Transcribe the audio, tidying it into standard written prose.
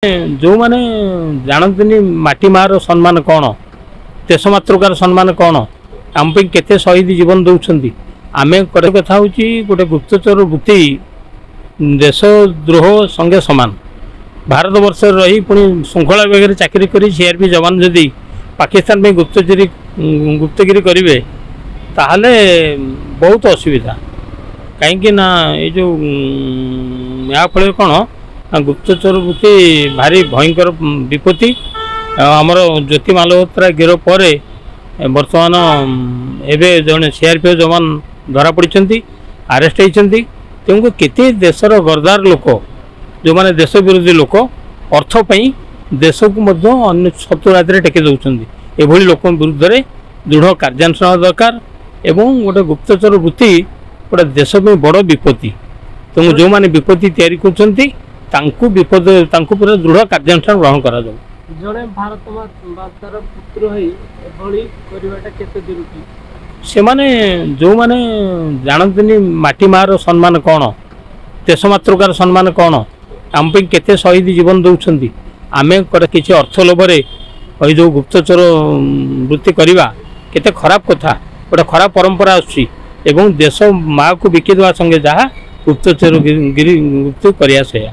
जो माने जानते माटी मार सम्मान कौन देश मातृकार सम्मान कौन आम केते शहीद जीवन दौरान आम कथा हूँ गोटे गुप्तचर वृत्ति देशद्रोह संगे समान भारत वर्ष रही पुणी श्रृंखला बेगर चाकरी कर सीआरपी जवान जदि पाकिस्तान में गुप्तगिरी करेंगे ताहले बहुत असुविधा कहीं ये जो या फल कौन गुप्तचर वृत्ति भारी भयंकर विपत्ति आमर ज्योति मालहोत्रा गिरफ पर बर्तमान एवं जड़े सीआरपीएफ जवान धरा पड़ी आरेस्ट होती तेणु केते देशर गरदार लोक जो माने देश विरोधी लोक अर्थपाई देश को अन्य शत्रु हाथ टेकी दौरान एभली लोक विरुद्ध में दृढ़ कार्यानुष्ठान दरकार एवं गोटे गुप्तचर वृत्ति गोटे देश में बड़ विपत्ति तेणु जो माने विपत्ति तैयारी कर विपद पूरा दृढ़ कार्यानुष्ठान ग्रहण करा जड़े भारत मातार पुत्र से माने जो माने जानते माटी मार सम्मान कौन देश मातृकार सम्मान कौन आम केते शहीद जीवन दौरान आम किसी अर्थ लोभे जो गुप्तचर वृत्ति करवा केते खराब कथा गोटे खराब परंपरा आसुची एवं देश माँ को बिकिदेवा संगे जहाँ गुप्तचर गिरी गुप्त करिया से